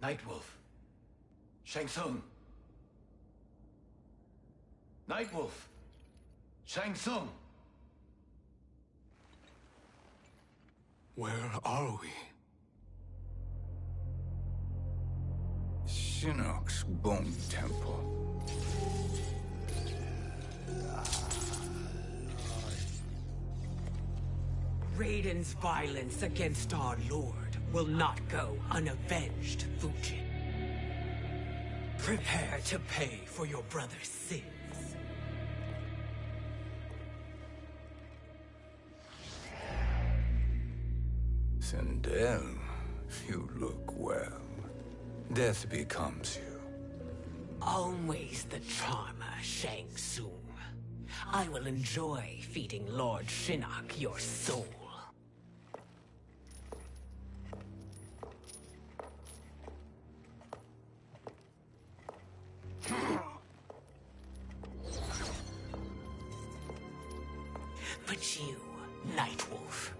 Nightwolf. Shang Tsung. Nightwolf. Shang Tsung. Where are we? Shinnok's Bone Temple. Raiden's violence against our lord will not go unavenged, Fujin. Prepare to pay for your brother's sins. Sindel, you look well. Death becomes you. Always the charmer, Shang Tsung. I will enjoy feeding Lord Shinnok your soul. But you, Nightwolf,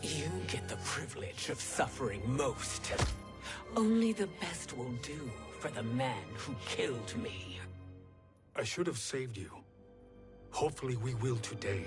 you get the privilege of suffering most. Only the best will do for the man who killed me. I should have saved you. Hopefully we will today.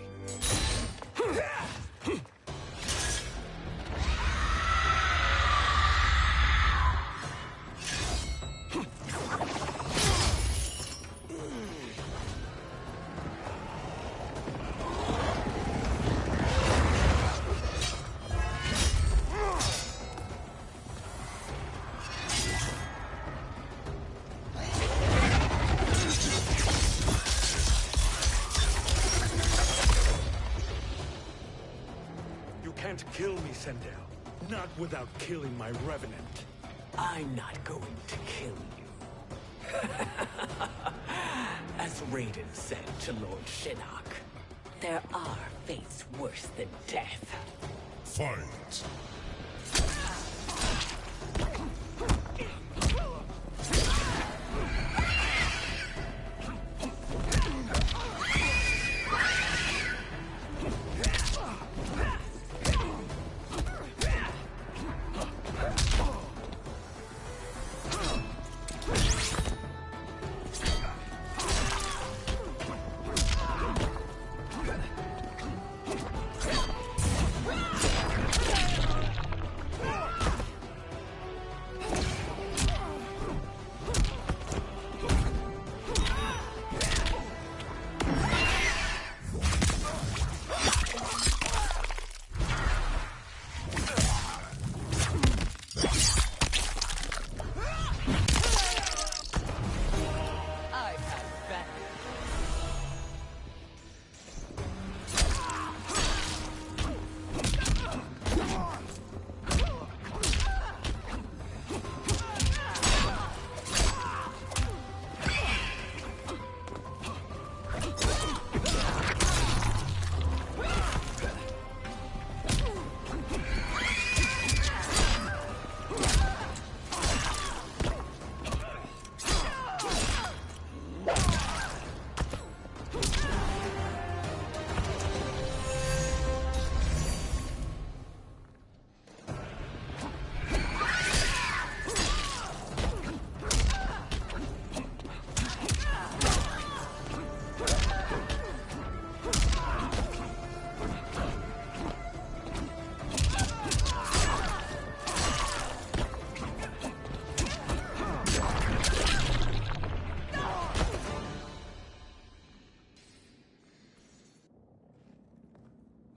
Kill me, Sindel. Not without killing my revenant. I'm not going to kill you. As Raiden said to Lord Shinnok, there are fates worse than death. Fight!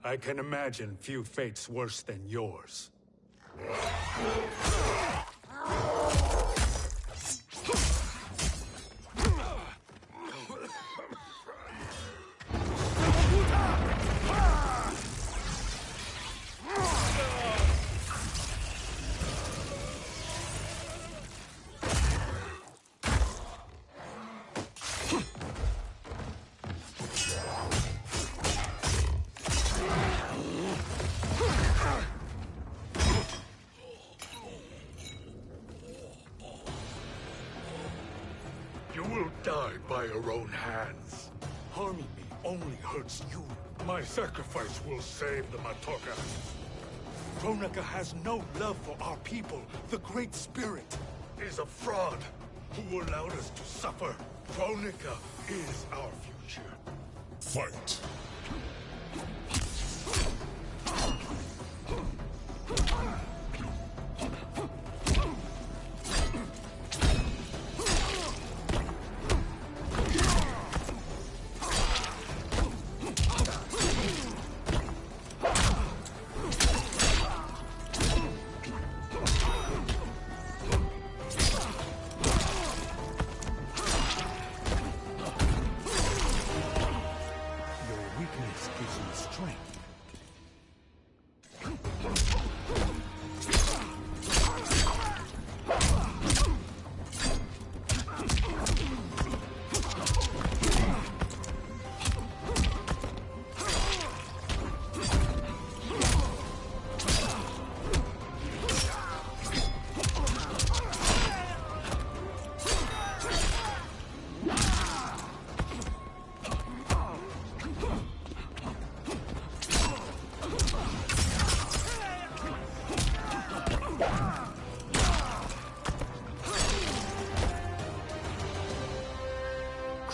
I can imagine few fates worse than yours. You will die by your own hands. Harming me only hurts you. My sacrifice will save the Matoka. Kronika has no love for our people, the Great Spirit. is a fraud who allowed us to suffer. Kronika is our future. Fight.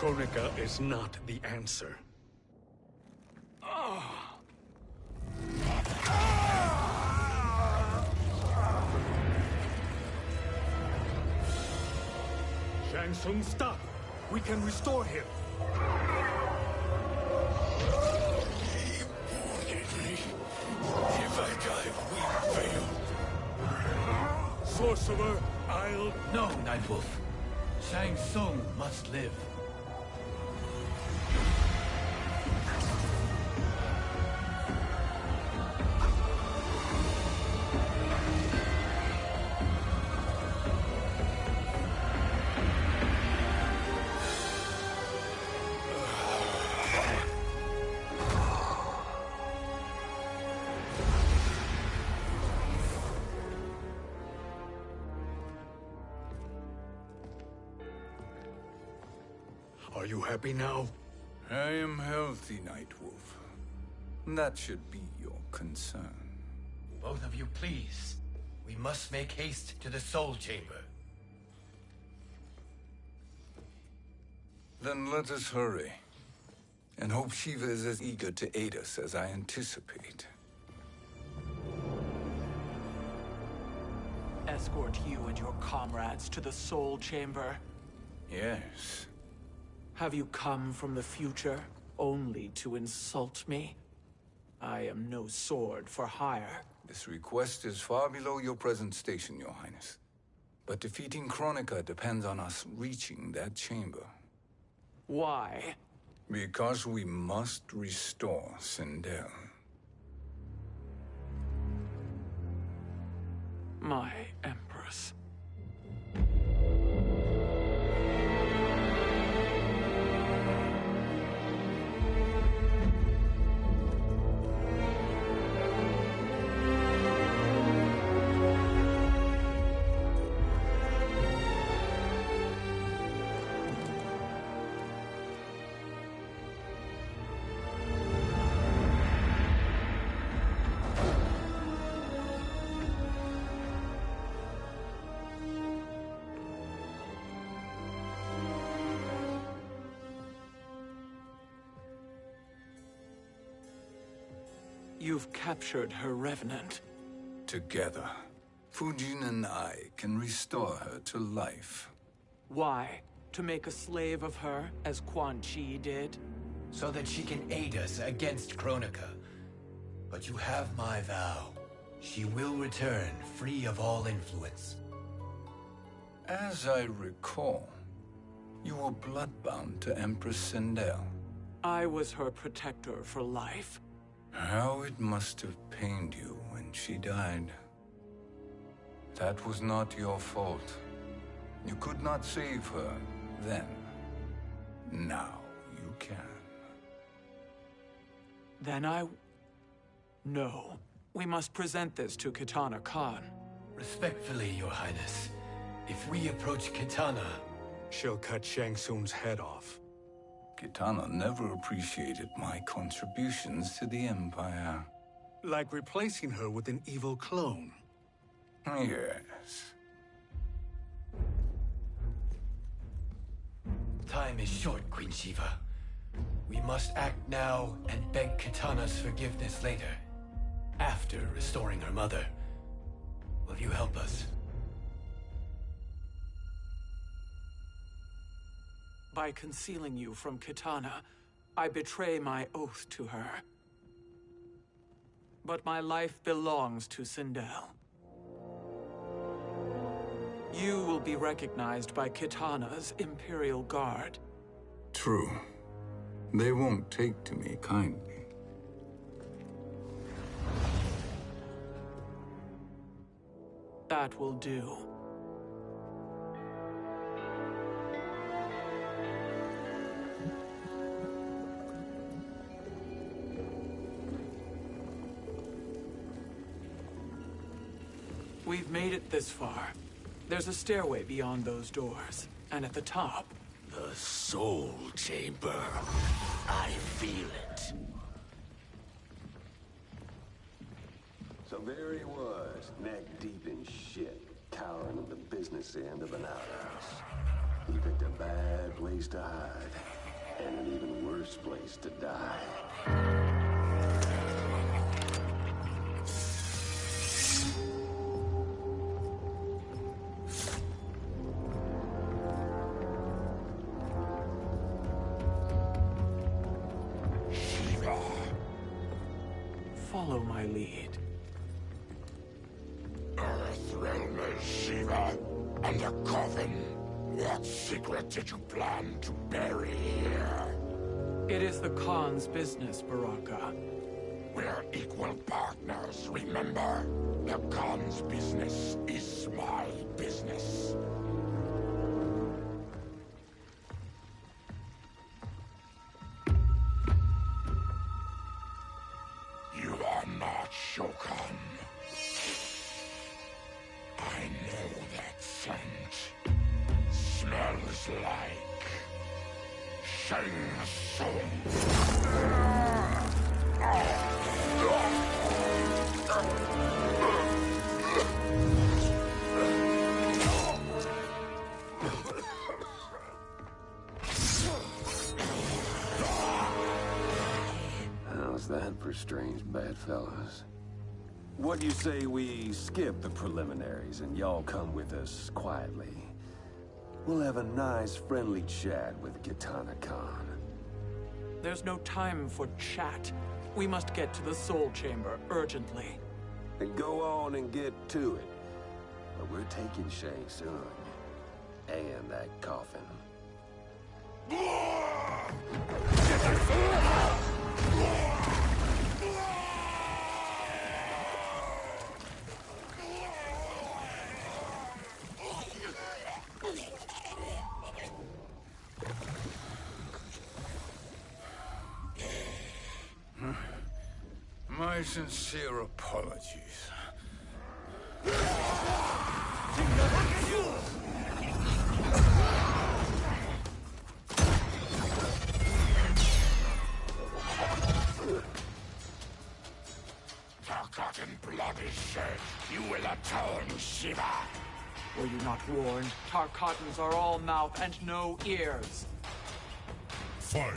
Kronika is not the answer. Shang Tsung, stop! We can restore him! He wounded me. If I die, we fail. Sorcerer, I'll... No, Nightwolf. Shang Tsung must live. Are you happy now? I am healthy, Nightwolf. That should be your concern. Both of you, please. We must make haste to the Soul Chamber. Then let us hurry. And hope Shiva is as eager to aid us as I anticipate. Escort you and your comrades to the Soul Chamber. Yes. Have you come from the future only to insult me? I am no sword for hire. This request is far below your present station, Your Highness. But defeating Kronika depends on us reaching that chamber. Why? Because we must restore Sindel. My Empress. You've captured her revenant. Together, Fujin and I can restore her to life. Why? To make a slave of her, as Quan Chi did? So that she can aid us against Kronika. But you have my vow. She will return free of all influence. As I recall, you were bloodbound to Empress Sindel. I was her protector for life. How it must have pained you when she died. That was not your fault. You could not save her then. Now you can. Then No. We must present this to Kitana Khan. Respectfully, Your Highness, if we approach Kitana... She'll cut Shang Tsung's head off. Kitana never appreciated my contributions to the Empire. Like replacing her with an evil clone. Yes. Time is short, Queen Shiva. We must act now and beg Kitana's forgiveness later, after restoring her mother. Will you help us? By concealing you from Kitana, I betray my oath to her. But my life belongs to Sindel. You will be recognized by Kitana's Imperial Guard. True. They won't take to me kindly. That will do. We've made it this far. There's a stairway beyond those doors, and at the top... The Soul Chamber. I feel it. So there he was, neck deep in shit, cowering at the business end of an outhouse. He picked a bad place to hide, and an even worse place to die. Follow my lead. Earthrealm is Shiva, and a coffin. What secret did you plan to bury here? It is the Khan's business, Baraka. We're equal partners, remember? The Khan's business is my business. You are not Shokan. I know that scent. Smells like Shang Tsung. How's that for strange bedfellows? What do you say we skip the preliminaries and y'all come with us quietly? We'll have a nice, friendly chat with Kitana Khan. There's no time for chat. We must get to the Soul Chamber urgently. Then go on and get to it. But we're taking Shang Tsung. And that coffin. My sincere apologies. Forgotten blood is shed. You will atone, Shiva. Were you not warned? Tarkatans are all mouth and no ears. Fight.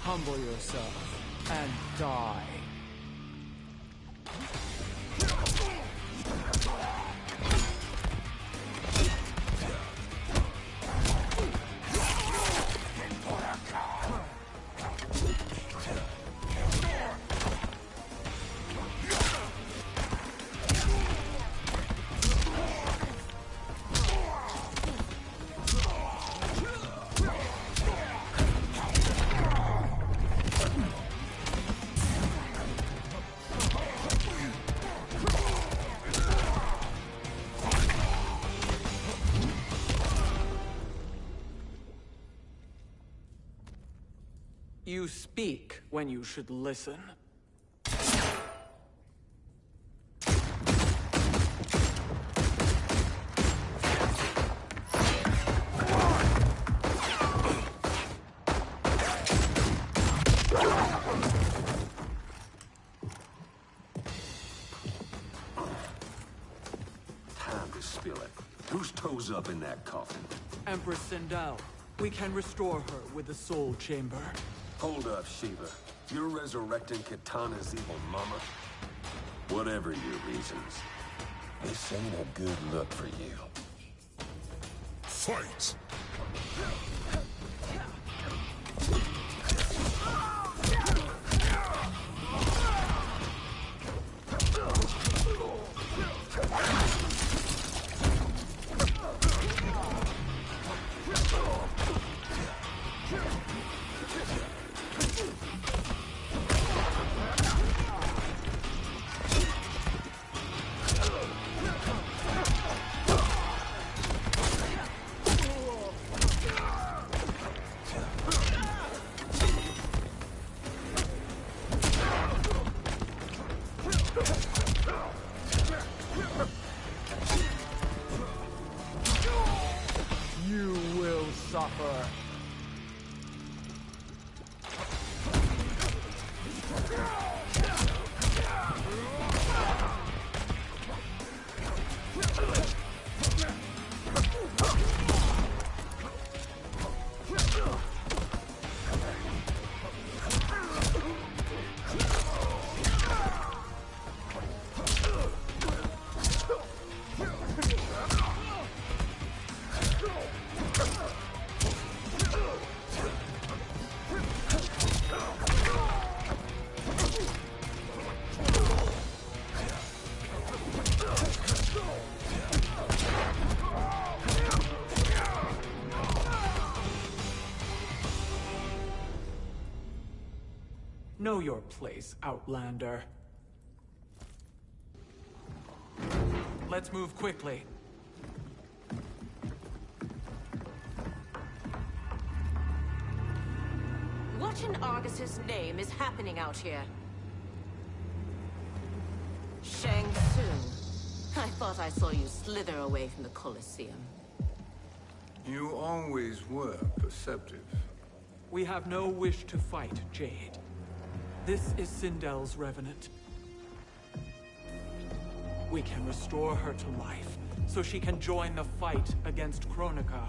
Humble yourself and die. You speak when you should listen. Time to spill it. Whose toes up in that coffin? Empress Sindel. We can restore her with the soul chamber. Hold up, Shiva. You're resurrecting Kitana's evil mama? Whatever your reasons, this ain't a good look for you. Fight! You will suffer. Know your place, Outlander. Let's move quickly. What in Argus's name is happening out here? Shang Tsung. I thought I saw you slither away from the Colosseum. You always were perceptive. We have no wish to fight, Jade. This is Sindel's revenant. We can restore her to life, so she can join the fight against Kronika.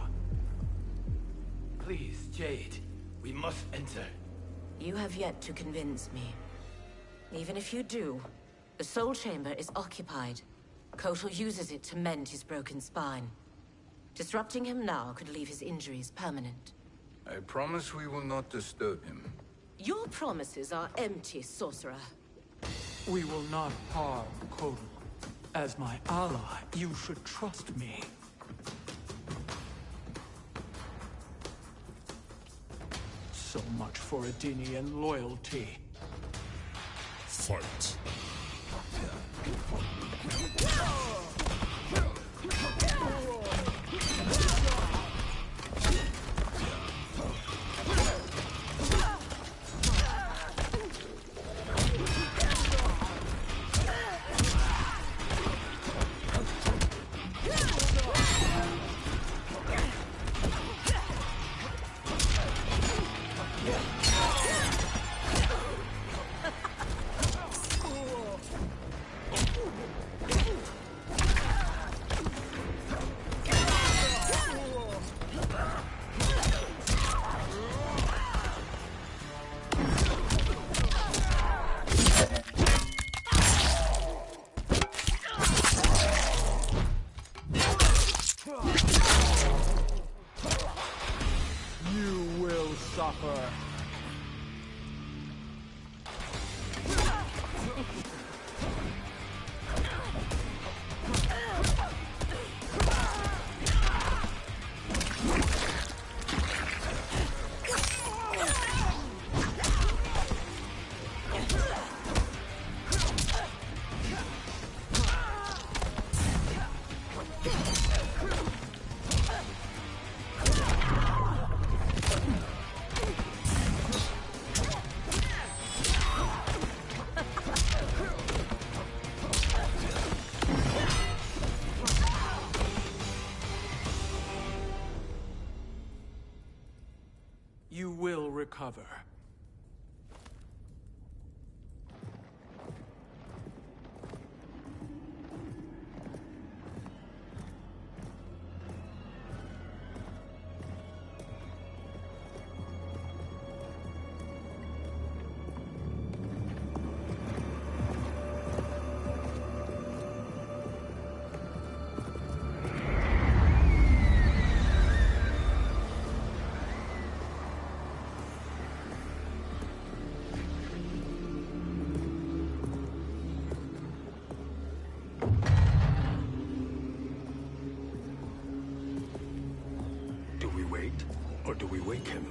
Please, Jade. We must enter. You have yet to convince me. Even if you do, the soul chamber is occupied. Kotal uses it to mend his broken spine. Disrupting him now could leave his injuries permanent. I promise we will not disturb him. Your promises are empty, sorcerer. We will not harm Kotal. As my ally, you should trust me. So much for Adenian loyalty. Fight! wake him?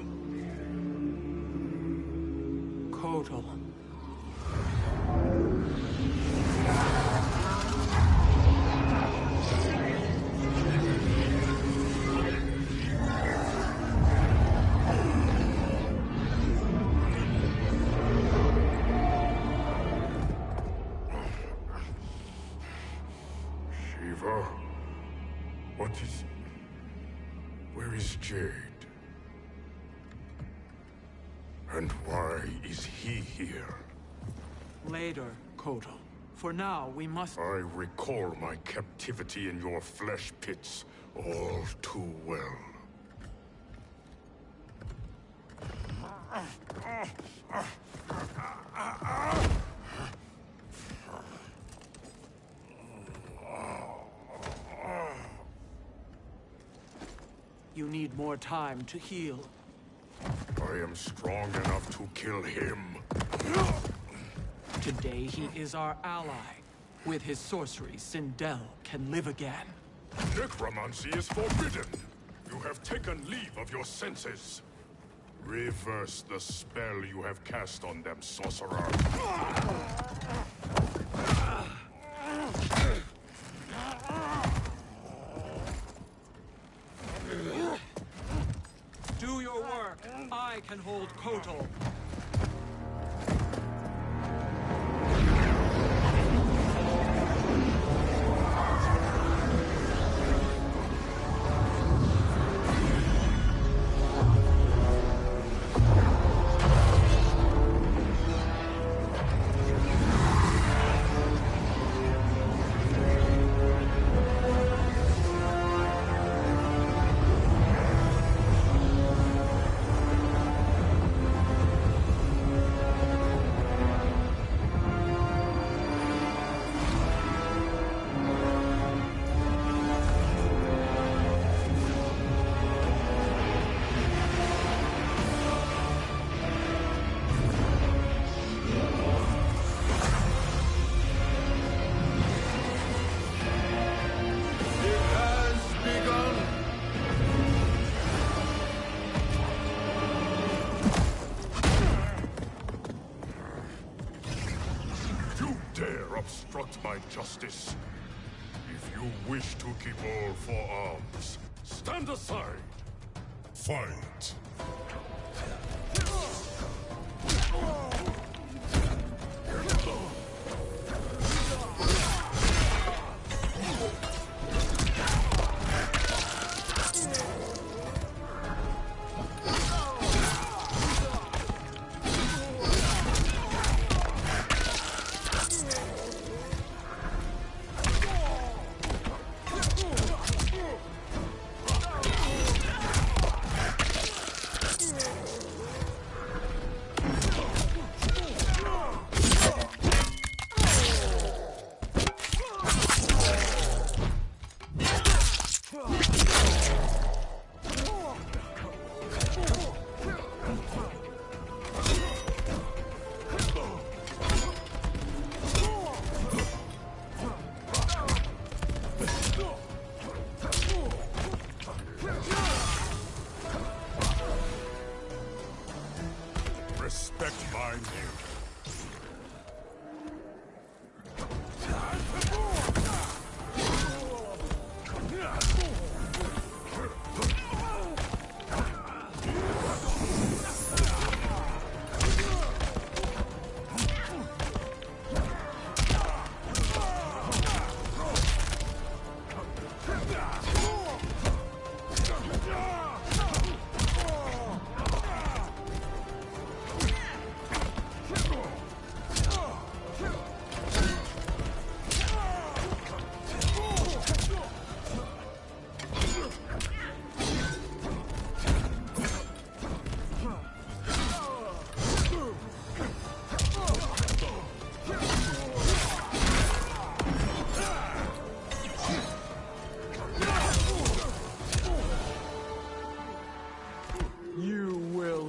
Kotal. Shiva? What is... Where is Jade? And why is he here? Later, Kotal. For now, we must... I recall my captivity in your flesh pits all too well. You need more time to heal. I am strong enough to kill him. Today, he is our ally. With his sorcery, Sindel can live again. Necromancy is forbidden. You have taken leave of your senses. Reverse the spell you have cast on them, sorcerer. Do your work. I can hold Kotal. Obstruct my justice. If you wish to keep all four arms, stand aside. Fight. Respect my name.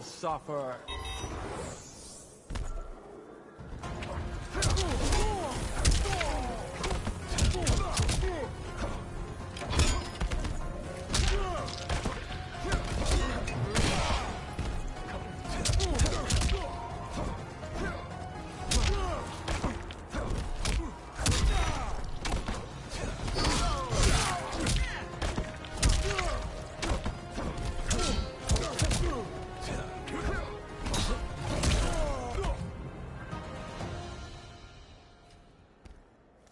Suffer.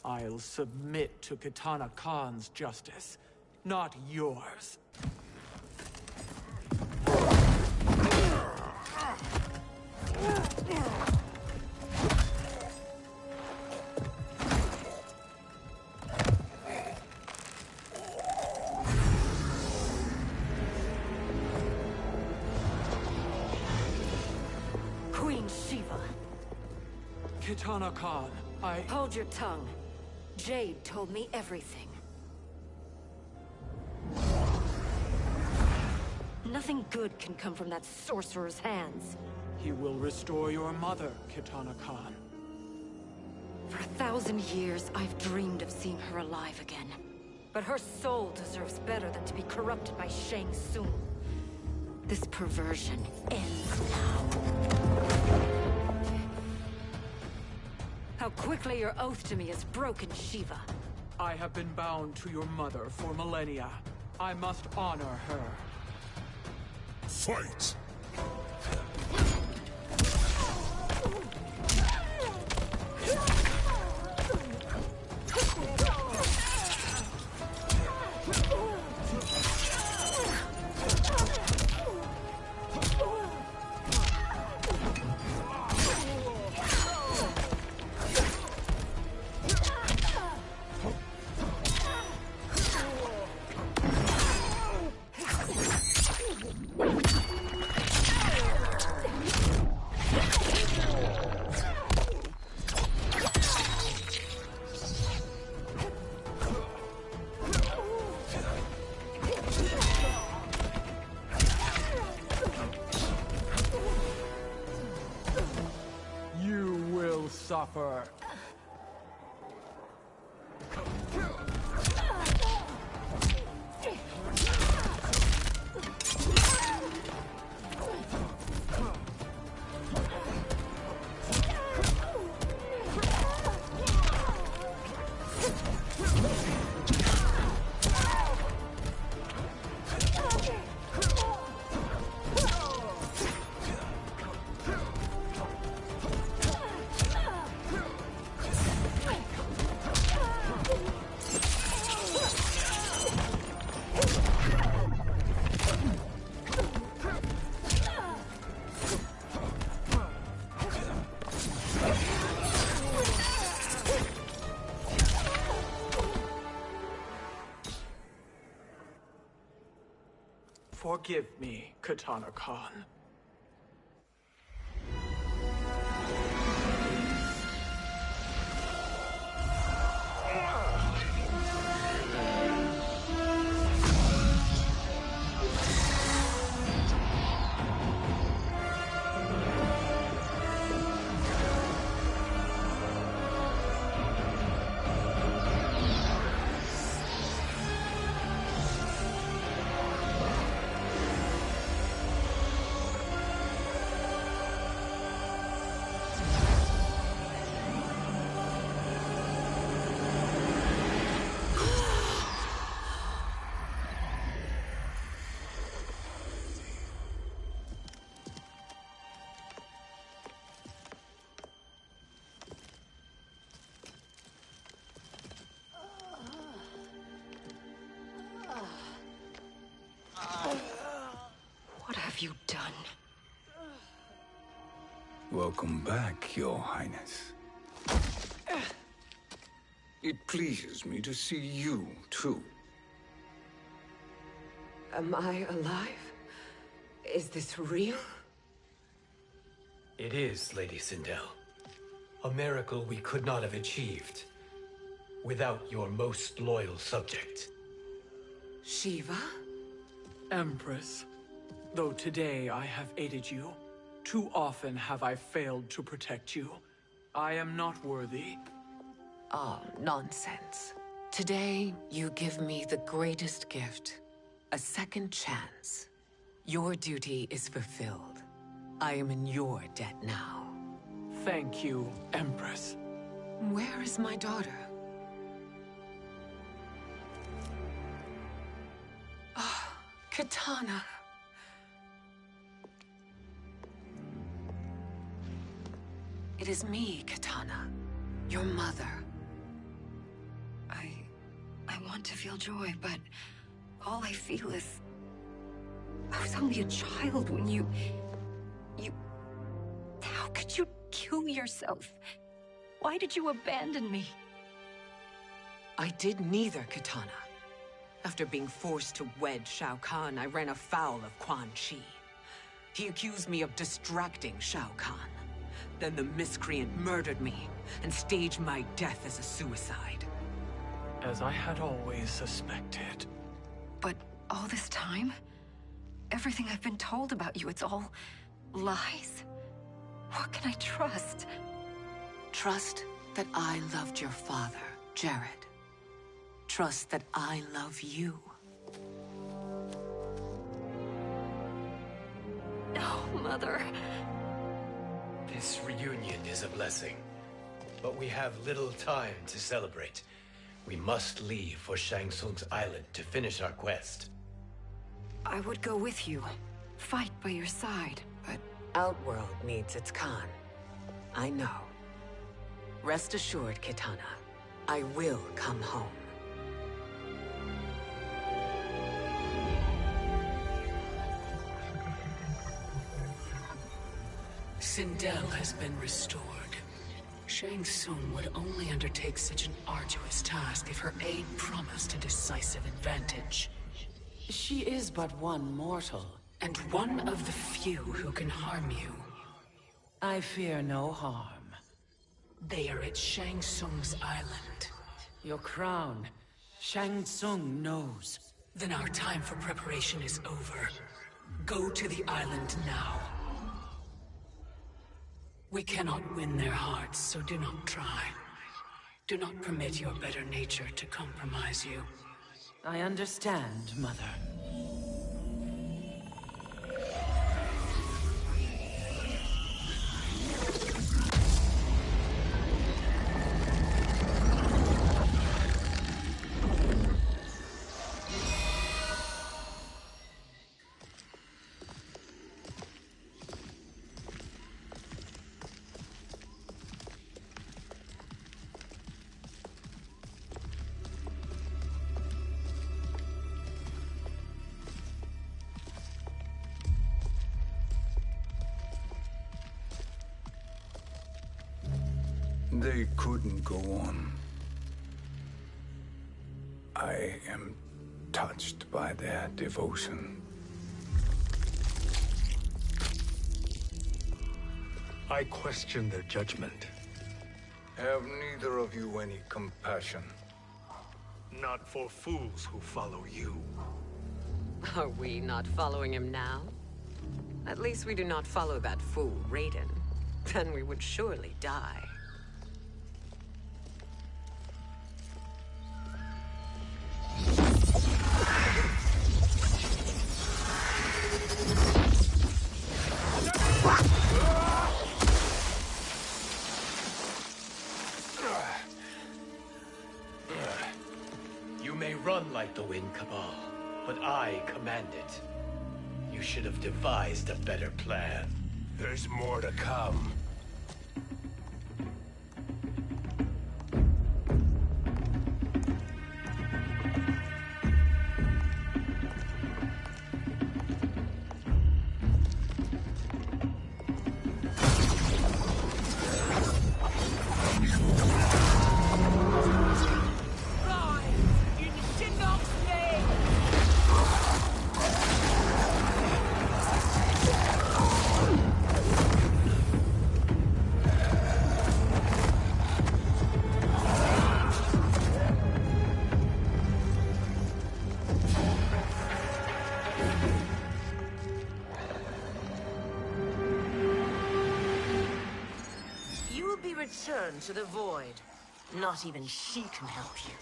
I'll submit to Kitana Khan's justice, not yours. Queen Shiva. Kitana Khan, Hold your tongue. Jade told me everything. Nothing good can come from that sorcerer's hands. He will restore your mother, Kitana Khan. For 1,000 years, I've dreamed of seeing her alive again. But her soul deserves better than to be corrupted by Shang Tsung. This perversion ends now. How quickly your oath to me is broken, Shiva. I have been bound to your mother for millennia. I must honor her. Fight! Suffer. Forgive me, Kitana Khan. What have you done? Welcome back, Your Highness. It pleases me to see you, too. Am I alive? Is this real? It is, Lady Sindel. A miracle we could not have achieved without your most loyal subject. Shiva? Empress, though today I have aided you, too often have I failed to protect you. I am not worthy. Oh, nonsense. Today, you give me the greatest gift. A second chance. Your duty is fulfilled. I am in your debt now. Thank you, Empress. Where is my daughter? Ah, Kitana. It is me, Kitana. Your mother. want to feel joy, but all I feel is... I was only a child when you... How could you kill yourself? Why did you abandon me? I did neither, Kitana. After being forced to wed Shao Kahn, I ran afoul of Quan Chi. He accused me of distracting Shao Kahn. Then the miscreant murdered me and staged my death as a suicide. As I had always suspected. But all this time? Everything I've been told about you, it's all lies? What can I trust? Trust that I loved your father, Jared. Trust that I love you. No, Mother. This reunion is a blessing, but we have little time to celebrate. We must leave for Shang Tsung's island to finish our quest. I would go with you, fight by your side, but... Outworld needs its Khan. I know. Rest assured, Kitana, I will come home. Sindel has been restored. Shang Tsung would only undertake such an arduous task if her aid promised a decisive advantage. She is but one mortal, and one of the few who can harm you. I fear no harm. They are at Shang Tsung's island. Your crown, Shang Tsung knows. Then our time for preparation is over. Go to the island now. We cannot win their hearts, so do not try. Do not permit your better nature to compromise you. I understand, Mother. They couldn't go on. I am touched by their devotion. I question their judgment. Have neither of you any compassion? Not for fools who follow you. Are we not following him now? At least we do not follow that fool, Raiden. Then we would surely die. You may run like the wind, Cabal, but I command it. You should have devised a better plan. There's more to come. Return to the void. Not even she can help you.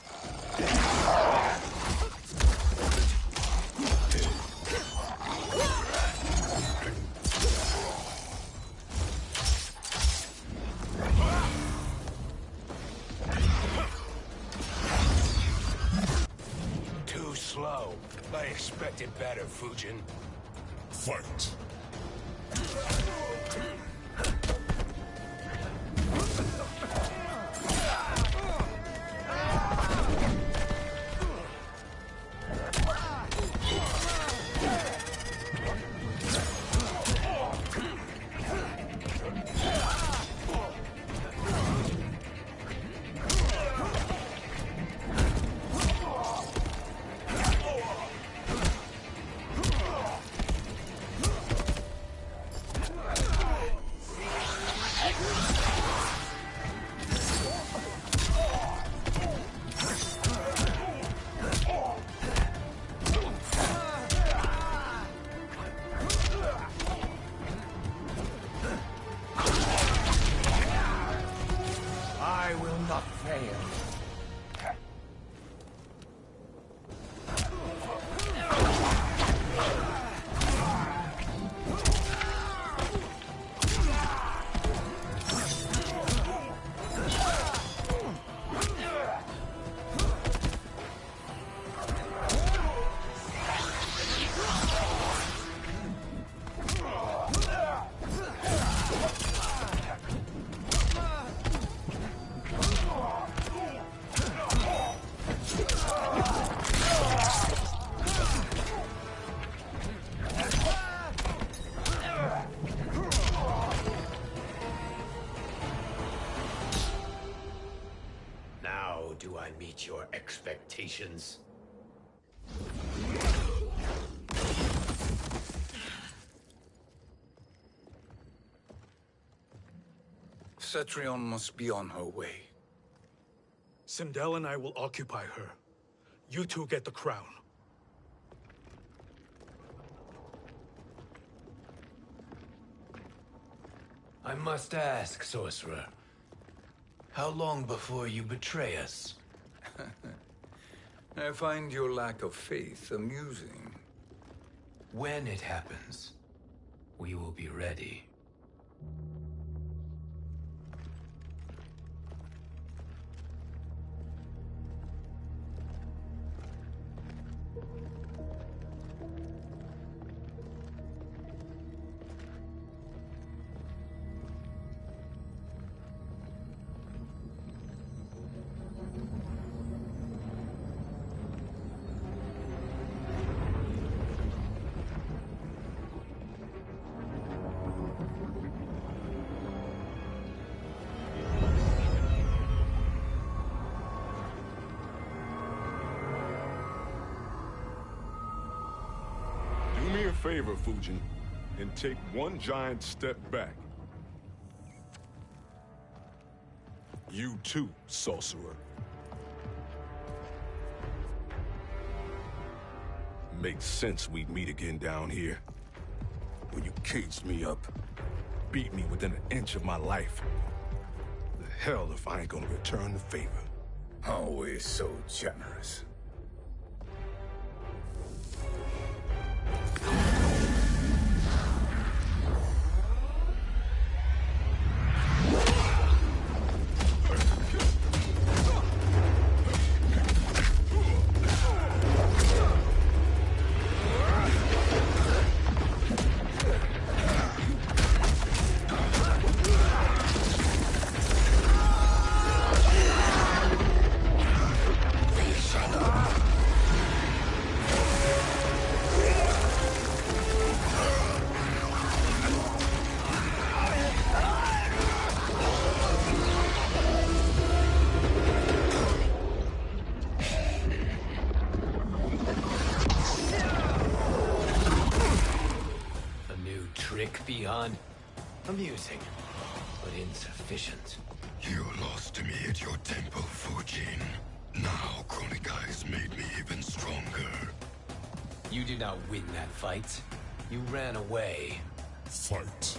Too slow. I expected better, Fujin. Fight! How do I meet your expectations? Cetrion must be on her way. Sindel and I will occupy her. You two get the crown. I must ask, sorcerer. How long before you betray us? I find your lack of faith amusing. When it happens, we will be ready. Do me a favor, Fujin, and take one giant step back. You too, sorcerer. Makes sense we'd meet again down here. When you caged me up, beat me within an inch of my life. The hell if I ain't gonna return the favor. Always so generous. Beyond amusing, but insufficient. You lost to me at your temple, Fujin. Now Kronika has made me even stronger. You did not win that fight. You ran away. Fight.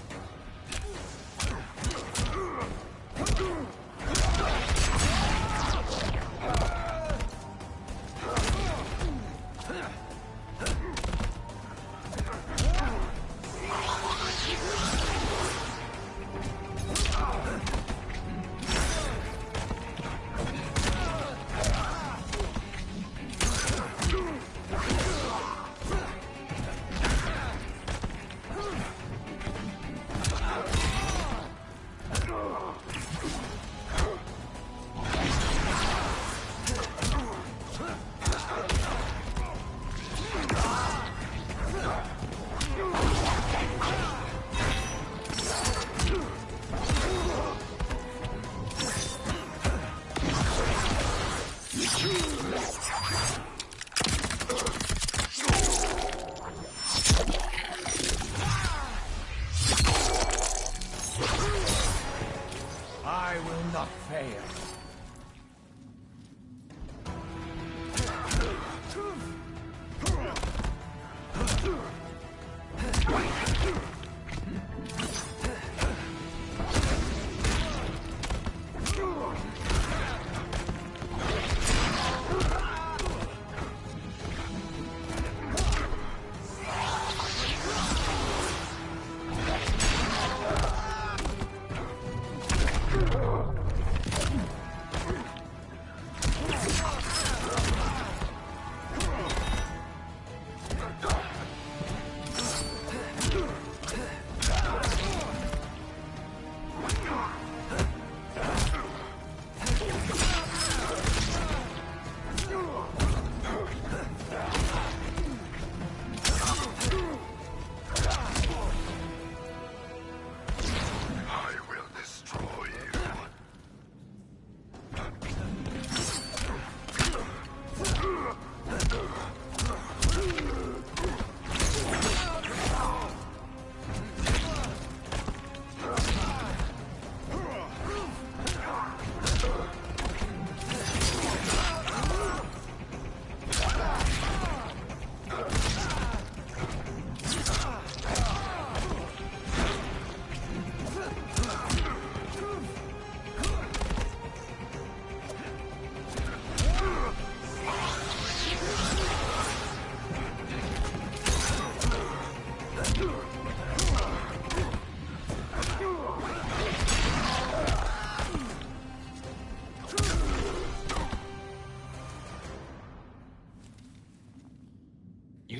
I will not fail.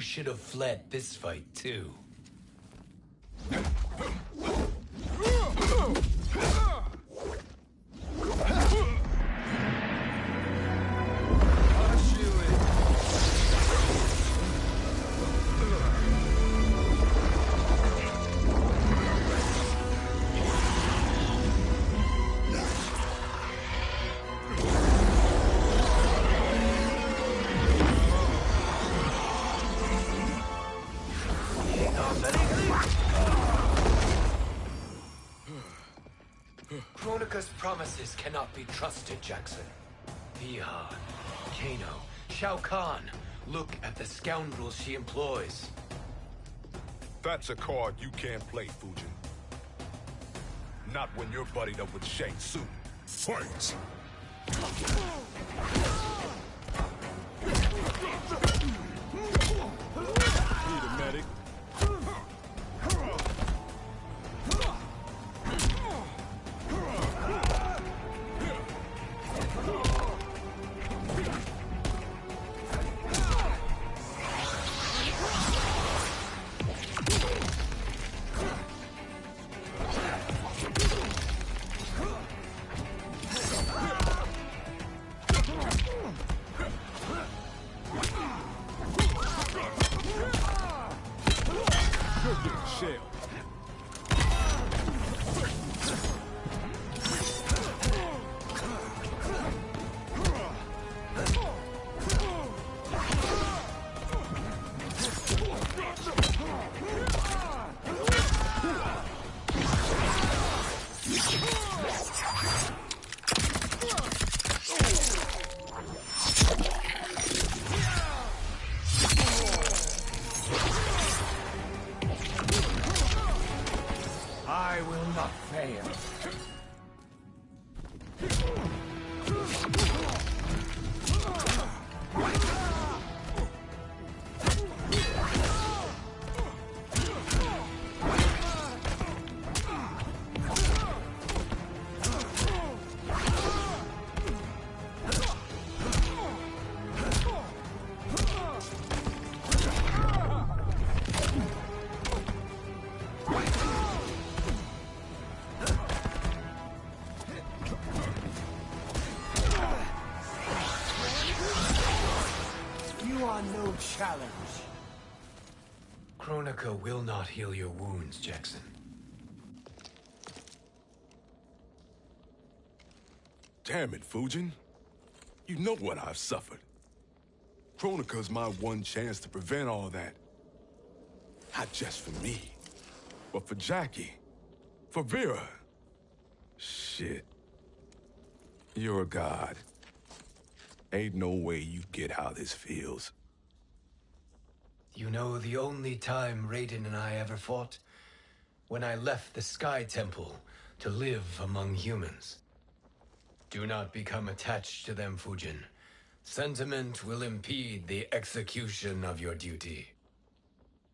should have fled this fight, too. Kronika's promises cannot be trusted, Jackson. Bihan, Kano, Shao Kahn. Look at the scoundrels she employs. That's a card you can't play, Fujin. Not when you're buddied up with Shang Tsung. Fight! Need a medic? I will not fail. No challenge. Kronika will not heal your wounds, Jackson. Damn it, Fujin. You know what I've suffered. Kronika's my one chance to prevent all that. Not just for me, but for Jackie, for Vera. Shit. You're a god. Ain't no way you get how this feels. You know the only time Raiden and I ever fought? When I left the Sky Temple to live among humans. Do not become attached to them, Fujin. Sentiment will impede the execution of your duty.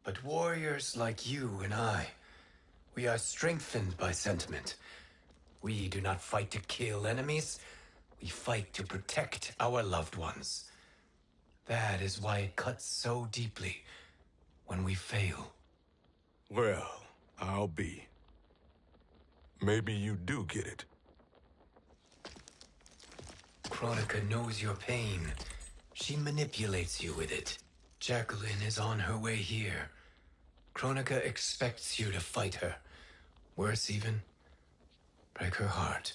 But warriors like you and I, we are strengthened by sentiment. We do not fight to kill enemies. We fight to protect our loved ones. That is why it cuts so deeply when we fail. Well, I'll be. Maybe you do get it. Kronika knows your pain. She manipulates you with it. Jacqueline is on her way here. Kronika expects you to fight her. Worse even, break her heart.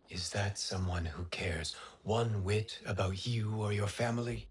Is that someone who cares one whit about you or your family?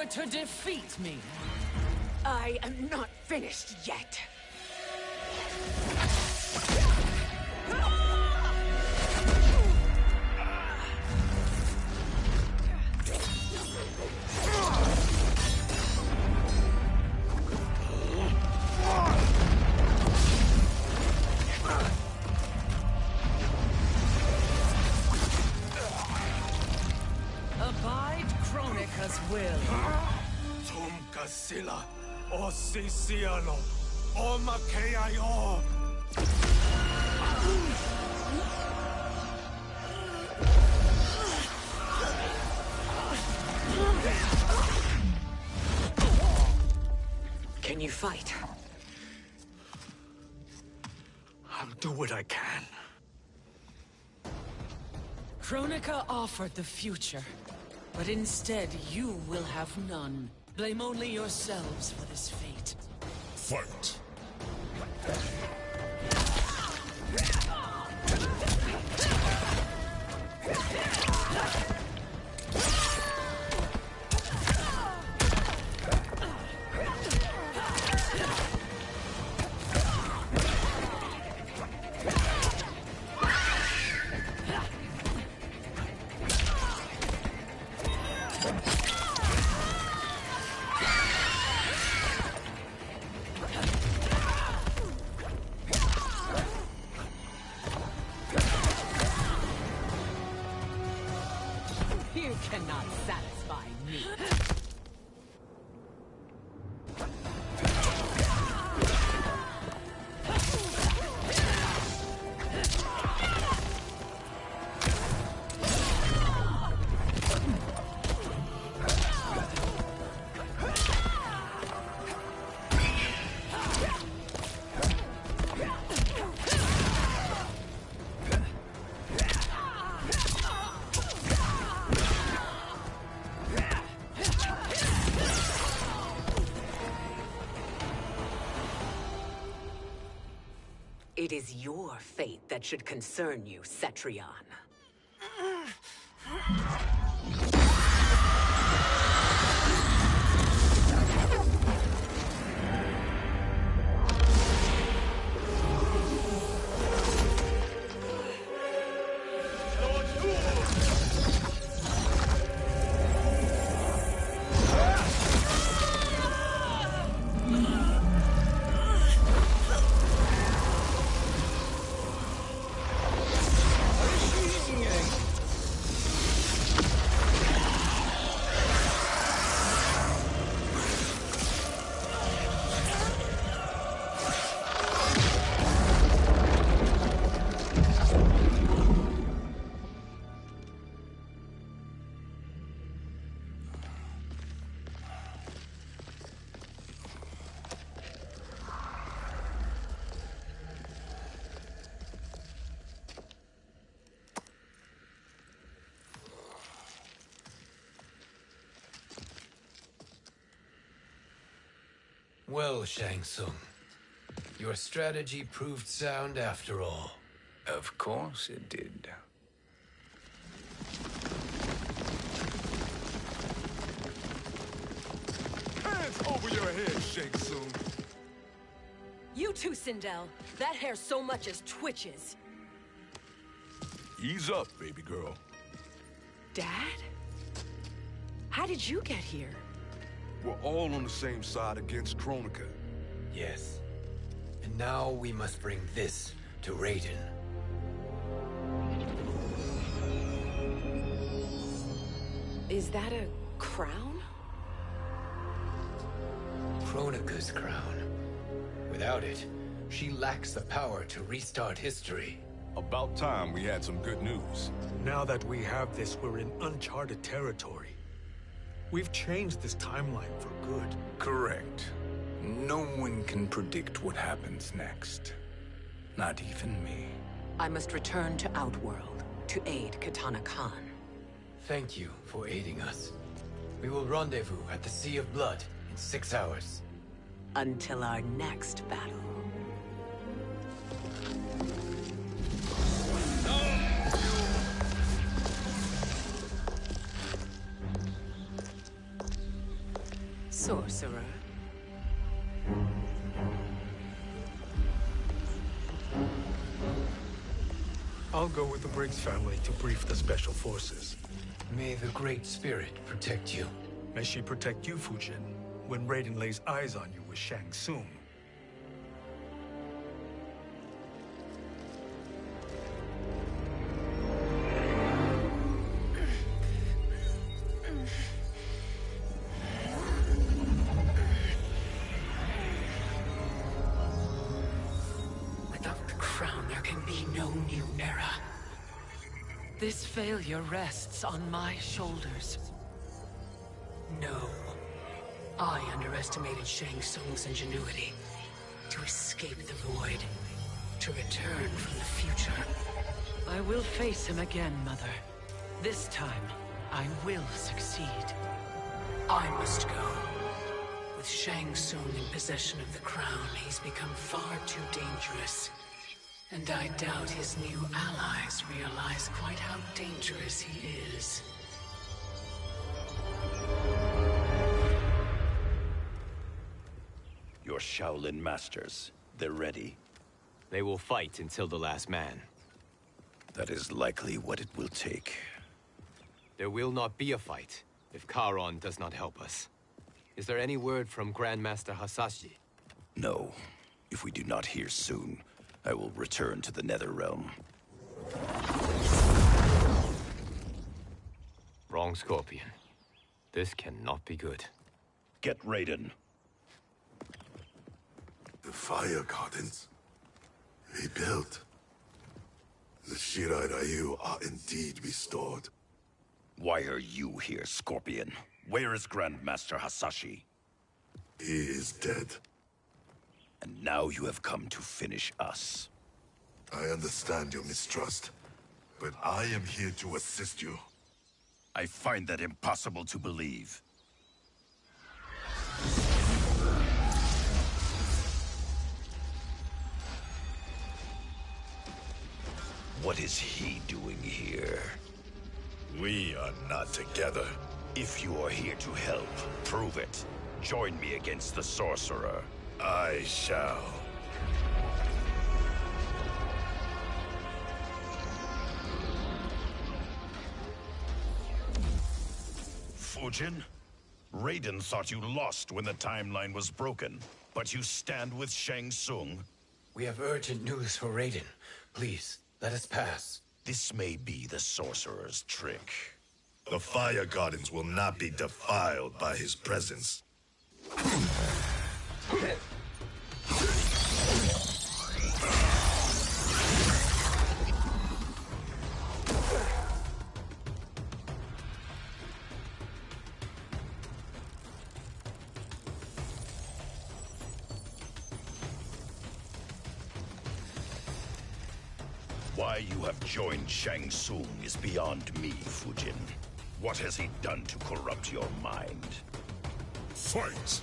To defeat me. I am not finished yet. O Siciano, O Makeayo. Can you fight? I'll do what I can. Kronika offered the future, but instead you will have none. Blame only yourselves for this fate. Fight! You cannot satisfy me. It is your fate that should concern you, Cetrion. Well, Shang Tsung, your strategy proved sound after all. Of course it did. Hands over your head, Shang Tsung. You too, Sindel. That hair so much as twitches. Ease up, baby girl. Dad? How did you get here? We're all on the same side against Kronika. Yes. And now we must bring this to Raiden. Is that a crown? Kronika's crown. Without it, she lacks the power to restart history. About time we had some good news. Now that we have this, we're in uncharted territory. We've changed this timeline for good. Correct. No one can predict what happens next. Not even me. I must return to Outworld to aid Katana Khan. Thank you for aiding us. We will rendezvous at the Sea of Blood in 6 hours. Until our next battle. Sorcerer. I'll go with the Briggs family to brief the Special Forces. May the Great Spirit protect you. May she protect you, Fujin, when Raiden lays eyes on you with Shang Tsung. no new era. This failure rests on my shoulders. No. I underestimated Shang Tsung's ingenuity. To escape the void. To return from the future. I will face him again, Mother. This time, I will succeed. I must go. With Shang Tsung in possession of the crown, he's become far too dangerous. And I doubt his new allies realize quite how dangerous he is. Your Shaolin masters, they're ready. They will fight until the last man. That is likely what it will take. There will not be a fight if Charon does not help us. Is there any word from Grandmaster Hasashi? No. If we do not hear soon, I will return to the Netherrealm. Wrong, Scorpion. This cannot be good. Get Raiden. The fire gardens. Rebuilt. The Shirai Ryu are indeed restored. Why are you here, Scorpion? Where is Grandmaster Hasashi? He is dead. And now you have come to finish us. I understand your mistrust, but I am here to assist you. I find that impossible to believe. What is he doing here? We are not together. If you are here to help, prove it. Join me against the sorcerer. I shall. Fujin? Raiden thought you lost when the timeline was broken, but you stand with Shang Tsung? We have urgent news for Raiden. Please, let us pass. This may be the sorcerer's trick. The fire gardens will not be defiled by his presence. Why you have joined Shang Tsung is beyond me, Fujin. What has he done to corrupt your mind? Fight!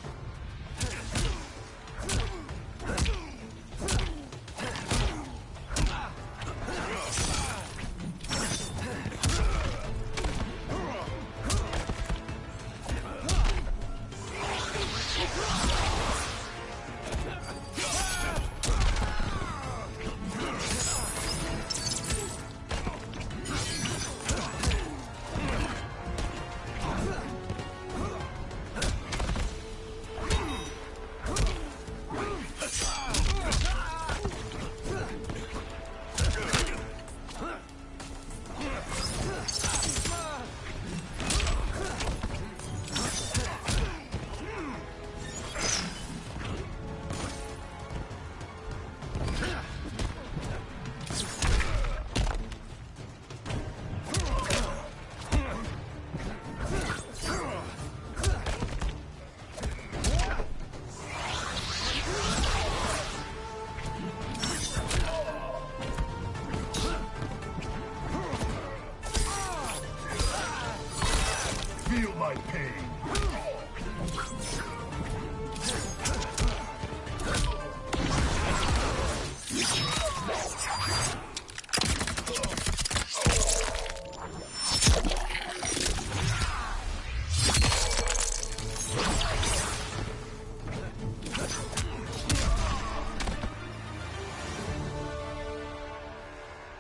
Feel my pain.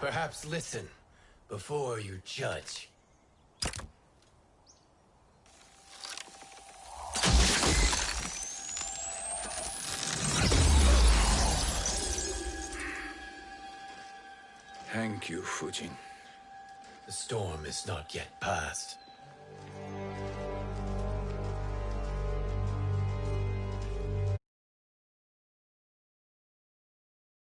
Perhaps listen before you judge. Thank you, Fujin. The storm is not yet past.